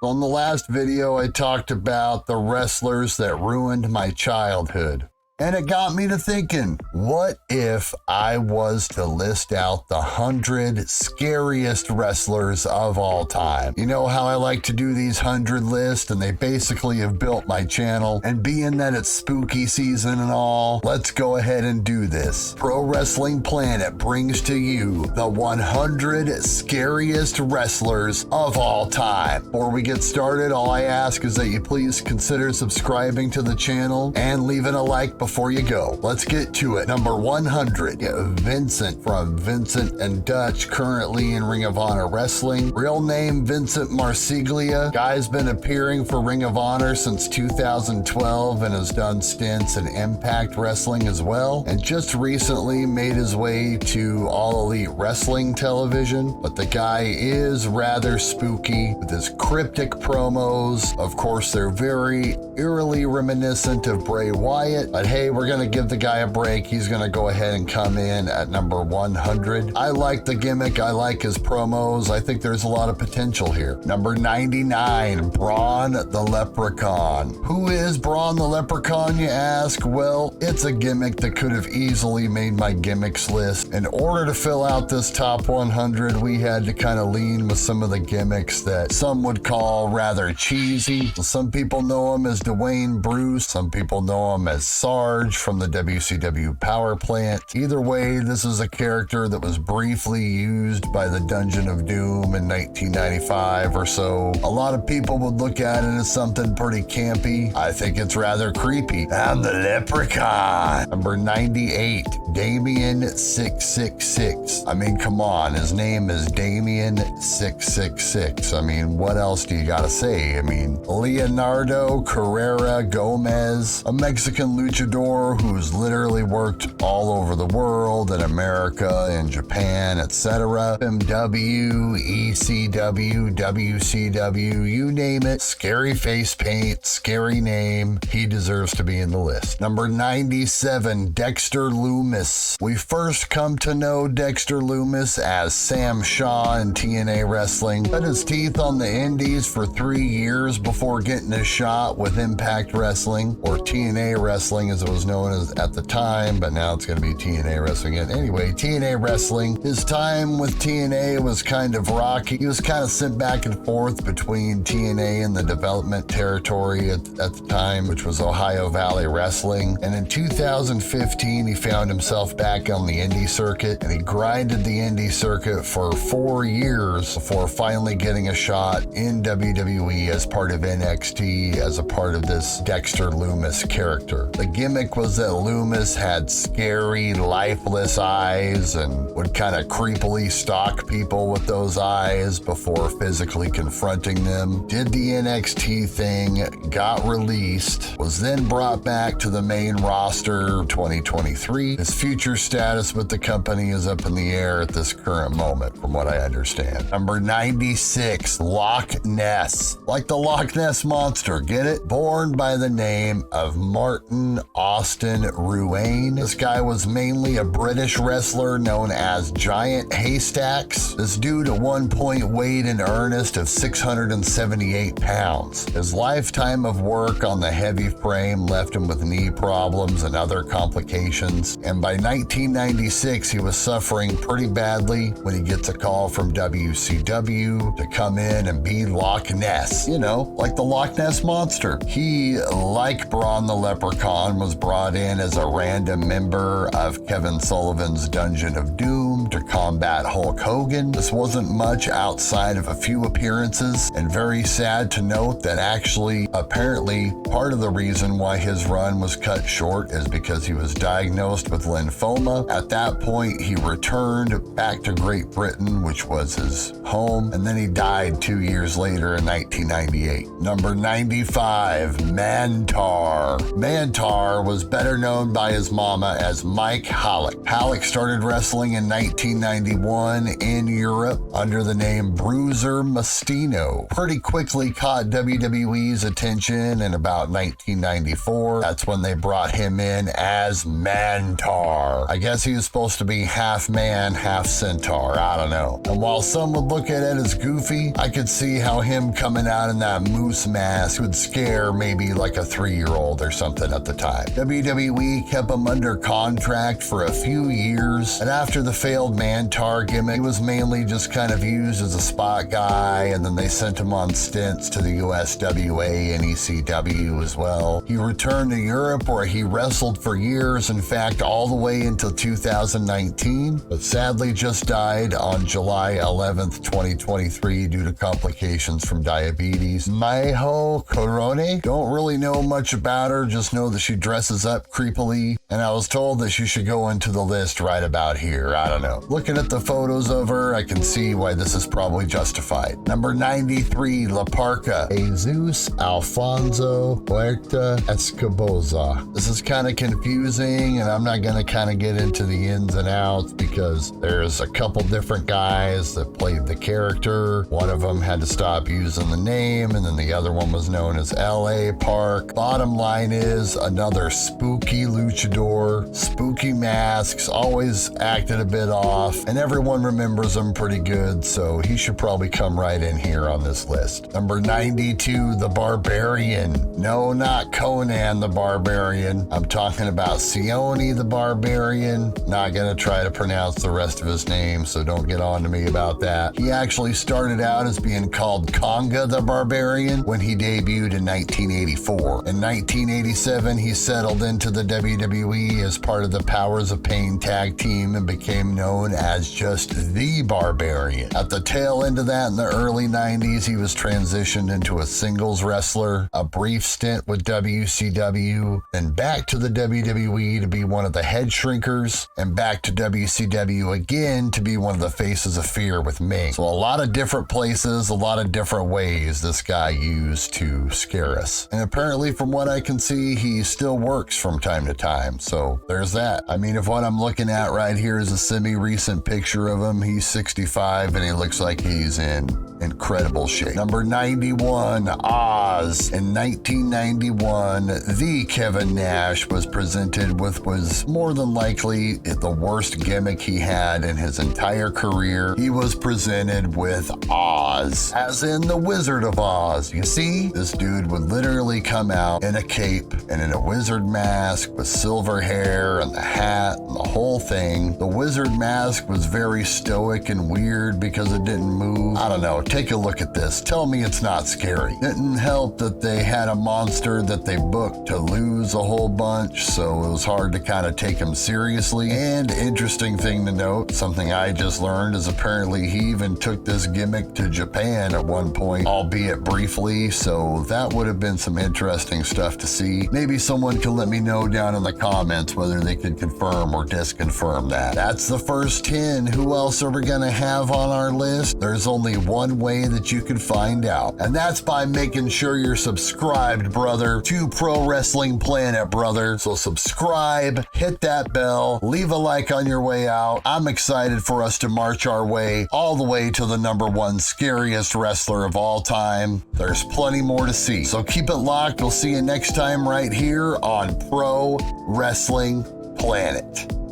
On the last video, I talked about the wrestlers that ruined my childhood. And it got me to thinking, what if I was to list out the 100 scariest wrestlers of all time? You know how I like to do these 100 lists, and they basically have built my channel. And being that it's spooky season and all, let's go ahead and do this. Pro Wrestling Planet brings to you the 100 scariest wrestlers of all time. Before we get started, all I ask is that you please consider subscribing to the channel and leaving a like before you go. Let's get to it. Number 100, Vincent from Vincent and Dutch, currently in Ring of Honor Wrestling. Real name Vincent Marsiglia. Guy's been appearing for Ring of Honor since 2012 and has done stints in Impact Wrestling as well, and just recently made his way to All Elite Wrestling television. But the guy is rather spooky with his cryptic promos. Of course, they're very eerily reminiscent of Bray Wyatt, but hey, we're gonna give the guy a break. He's gonna go ahead and come in at number 100. I like the gimmick. I like his promos. I think there's a lot of potential here. Number 99, Braun the Leprechaun. Who is Braun the Leprechaun, you ask? Well, it's a gimmick that could have easily made my gimmicks list. In order to fill out this top 100, we had to kind of lean with some of the gimmicks that some would call rather cheesy. Some people know him as Dwayne Bruce. Some people know him as Sarge from the WCW Power Plant. Either way, this is a character that was briefly used by the Dungeon of Doom in 1995 or so. A lot of people would look at it as something pretty campy. I think it's rather creepy. I'm the Leprechaun. Number 98, Damian 666. I mean, come on, his name is Damian 666. I mean, what else do you gotta say? I mean, Leonardo Carrera Gomez, a Mexican luchador who's literally worked all over the world, in America, in Japan, etc. MW, ECW, WCW, you name it. Scary face paint, scary name. He deserves to be in the list. Number 97, Dexter Lumis. We first come to know Dexter Lumis as Sam Shaw in TNA Wrestling. Cut his teeth on the indies for 3 years before getting a shot with Impact Wrestling, or TNA Wrestling as it was known as at the time, but now it's going to be TNA Wrestling again. Anyway, TNA Wrestling. His time with TNA was kind of rocky. He was kind of sent back and forth between TNA and the development territory at the time, which was Ohio Valley Wrestling. And in 2015, he found himself back on the indie circuit, and he grinded the indie circuit for 4 years before finally getting a shot in WWE as part of NXT, as a part of this Dexter Lumis character. The gimmick was that Lumis had scary, lifeless eyes and would kind of creepily stalk people with those eyes before physically confronting them. Did the NXT thing, got released, was then brought back to the main roster 2023. His future status with the company is up in the air at this current moment, from what I understand. Number 96, Loch Ness. Like the Loch Ness Monster, get it? Born by the name of Martin Austin Ruane. This guy was mainly a British wrestler known as Giant Haystacks. This dude at one point weighed in earnest of 678 pounds. His lifetime of work on the heavy frame left him with knee problems and other complications, and by 1996 he was suffering pretty badly when he gets a call from WCW to come in and be Loch Ness. You know, like the Loch Ness Monster. He, like Braun the Leprechaun, was brought in as a random member of Kevin Sullivan's Dungeon of Doom to combat Hulk Hogan. This wasn't much outside of a few appearances, and very sad to note that actually, apparently, part of the reason why his run was cut short is because he was diagnosed with lymphoma. At that point, he returned back to Great Britain, which was his home, and then he died 2 years later in 1998. Number 95, Mantar. Mantar was better known by his mama as Mike Halleck. Halleck started wrestling in 1991 in Europe under the name Bruiser Mastino. Pretty quickly caught WWE's attention in about 1994. That's when they brought him in as Mantar. I guess he was supposed to be half man, half centaur. I don't know. And while some would look at it as goofy, I could see how him coming out in that moose mask would scare maybe like a 3-year-old or something at the time. WWE kept him under contract for a few years, and after the failed Mantar gimmick, he was mainly just kind of used as a spot guy, and then they sent him on stints to the USWA and ECW as well. He returned to Europe where he wrestled for years, in fact all the way until 2019, but sadly just died on July 11th, 2023 due to complications from diabetes. Maho Corone, don't really know much about her, just know that she dresses up creepily, and I was told that she should go into the list right about here. I don't know. Looking at the photos of her, I can see why this is probably justified. Number 93, La Parka, Jesus Alfonso Huerta Escoboza. This is kind of confusing, and I'm not going to kind of get into the ins and outs because there's a couple different guys that played the character. One of them had to stop using the name, and then the other one was known as LA Park. Bottom line is another spooky luchador, spooky masks, always acted a bit off, and everyone remembers him pretty good, so he should probably come right in here on this list. Number 92, the Barbarian. No, not Conan the Barbarian. I'm talking about Sione the Barbarian. Not gonna try to pronounce the rest of his name, so don't get on to me about that. He actually started out as being called Conga the Barbarian when he debuted in 1984. In 1987, he settled into the WWE as part of the Powers of Pain tag team and became known as just the Barbarian. At the tail end of that, in the early 90s, he was transitioned into a singles wrestler, a brief stint with WCW, then back to the WWE to be one of the head shrinkers, and back to WCW again to be one of the faces of fear with Ming. So a lot of different places, a lot of different ways this guy used to scare us. And apparently from what I can see, he still works from time to time. So there's that. I mean, if what I'm looking at right here is a semi-recent picture of him, he's 65 and he looks like he's in incredible shape. Number 91, Oz. In 1991, the Kevin Nash was presented with was more than likely the worst gimmick he had in his entire career. He was presented with Oz, as in the Wizard of Oz. You see, this dude would literally come out in a cape and in a wizard mask with silver hair and the hat and the whole thing. The wizard mask was very stoic and weird because it didn't move. I don't know. Take a look at this. Tell me it's not scary. Didn't help that they had a monster that they booked to lose a whole bunch, so it was hard to kind of take him seriously. And interesting thing to note, something I just learned, is apparently he even took this gimmick to Japan at one point, albeit briefly, so that would have been some interesting stuff to see. Maybe someone can let me know down in the comments whether they could confirm or disconfirm that. That's the first 10. Who else are we gonna have on our list? There's only one way that you can find out, and that's by making sure you're subscribed, brother, to Pro Wrestling Planet, brother. So subscribe, hit that bell, leave a like on your way out. I'm excited for us to march our way all the way to the number one scariest wrestler of all time. There's plenty more to see, so keep it locked. We'll see you next time right here on Pro Wrestling Planet.